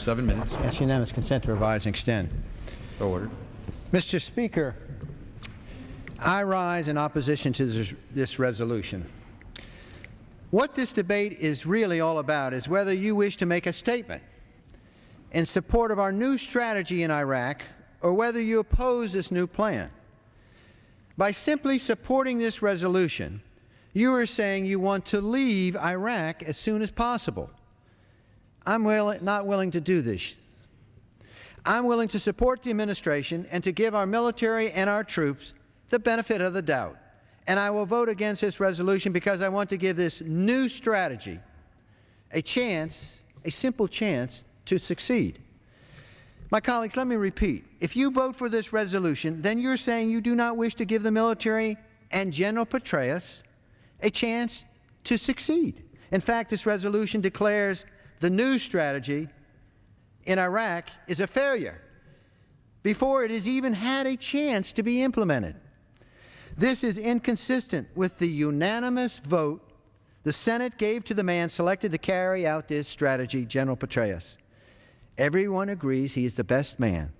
7 minutes. Ask unanimous consent to revise and extend. So ordered. Mr. Speaker, I rise in opposition to this resolution. What this debate is really all about is whether you wish to make a statement in support of our new strategy in Iraq or whether you oppose this new plan. By simply supporting this resolution, you are saying you want to leave Iraq as soon as possible. I'm not willing to do this. I'm willing to support the administration and to give our military and our troops the benefit of the doubt. And I will vote against this resolution because I want to give this new strategy a chance, a simple chance, to succeed. My colleagues, let me repeat. If you vote for this resolution, then you're saying you do not wish to give the military and General Petraeus a chance to succeed. In fact, this resolution declares the new strategy in Iraq is a failure before it has even had a chance to be implemented. This is inconsistent with the unanimous vote the Senate gave to the man selected to carry out this strategy, General Petraeus. Everyone agrees he is the best man.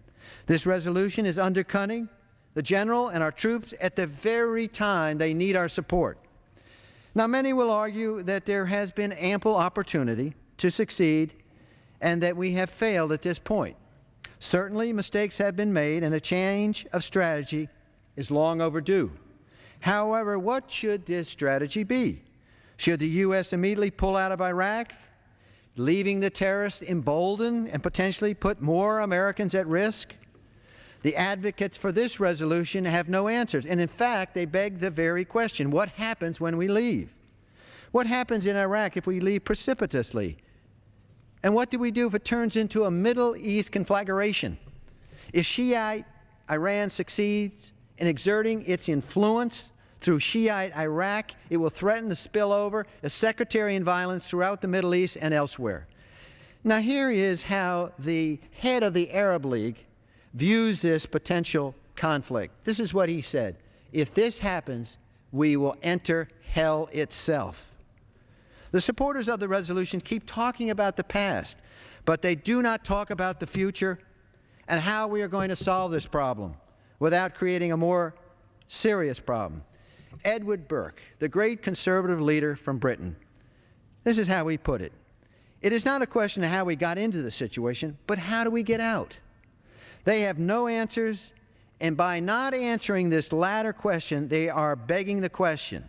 This resolution is undercutting the general and our troops at the very time they need our support. Now, many will argue that there has been ample opportunity to succeed and that we have failed at this point. Certainly, mistakes have been made and a change of strategy is long overdue. However, what should this strategy be? Should the U.S. immediately pull out of Iraq, leaving the terrorists emboldened and potentially put more Americans at risk? The advocates for this resolution have no answers, and in fact, they beg the very question: what happens when we leave? What happens in Iraq if we leave precipitously? And what do we do if it turns into a Middle East conflagration? If Shiite Iran succeeds in exerting its influence through Shiite Iraq, it will threaten to spill over a sectarian violence throughout the Middle East and elsewhere. Now, here is how the head of the Arab League views this potential conflict. This is what he said: if this happens, we will enter hell itself. The supporters of the resolution keep talking about the past, but they do not talk about the future and how we are going to solve this problem without creating a more serious problem. Edward Burke, the great conservative leader from Britain, this is how he put it: it is not a question of how we got into the situation, but how do we get out? They have no answers, and by not answering this latter question, they are begging the question.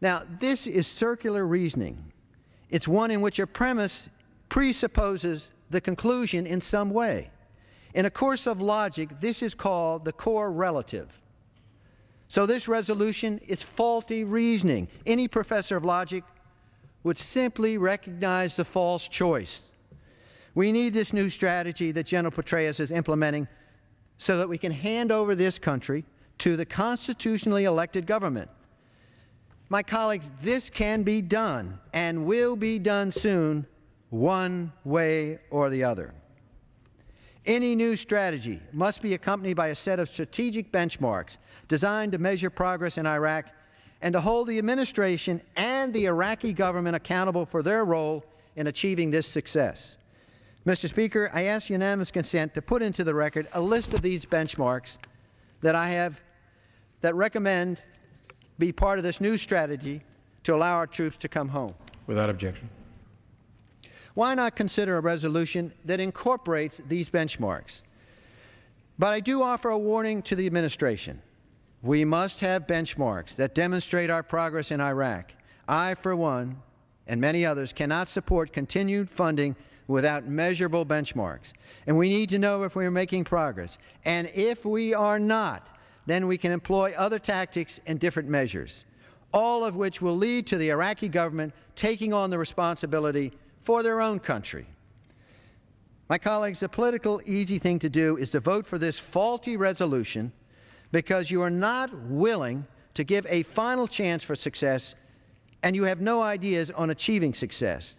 Now, this is circular reasoning. It's one in which a premise presupposes the conclusion in some way. In a course of logic, this is called the core relative. So this resolution is faulty reasoning. Any professor of logic would simply recognize the false choice. We need this new strategy that General Petraeus is implementing so that we can hand over this country to the constitutionally elected government. My colleagues, this can be done and will be done soon, one way or the other. Any new strategy must be accompanied by a set of strategic benchmarks designed to measure progress in Iraq and to hold the administration and the Iraqi government accountable for their role in achieving this success. Mr. Speaker, I ask unanimous consent to put into the record a list of these benchmarks that recommend be part of this new strategy to allow our troops to come home. Without objection. Why not consider a resolution that incorporates these benchmarks? But I do offer a warning to the administration. We must have benchmarks that demonstrate our progress in Iraq. I, for one, and many others, cannot support continued funding without measurable benchmarks. And we need to know if we are making progress. And if we are not, then we can employ other tactics and different measures, all of which will lead to the Iraqi government taking on the responsibility for their own country. My colleagues, the political easy thing to do is to vote for this faulty resolution because you are not willing to give a final chance for success and you have no ideas on achieving success.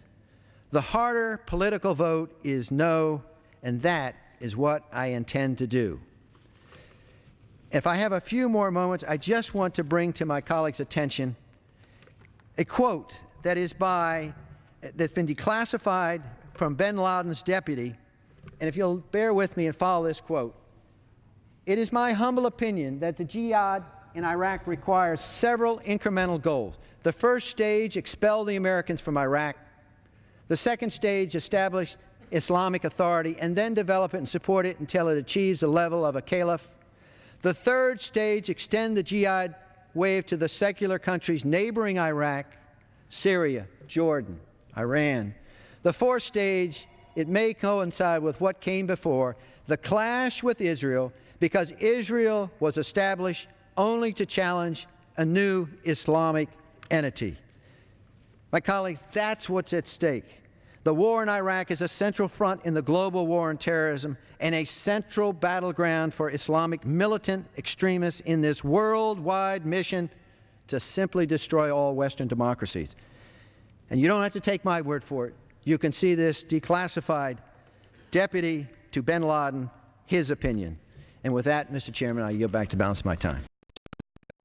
The harder political vote is no, and that is what I intend to do. If I have a few more moments, I just want to bring to my colleagues' attention a quote that's been declassified from bin Laden's deputy and if you'll bear with me and follow this quote, "It is my humble opinion that the jihad in Iraq requires several incremental goals. The first stage, expel the Americans from Iraq. The second stage, establish Islamic authority and then develop it and support it until it achieves the level of a caliph. The third stage, extend the jihad wave to the secular countries neighboring Iraq, Syria, Jordan, Iran. The fourth stage, it may coincide with what came before, the clash with Israel, because Israel was established only to challenge a new Islamic entity." My colleagues, that's what's at stake. The war in Iraq is a central front in the global war on terrorism and a central battleground for Islamic militant extremists in this worldwide mission to simply destroy all Western democracies. And you don't have to take my word for it. You can see this declassified deputy to bin Laden, his opinion. And with that, Mr. Chairman, I yield back to balance my time.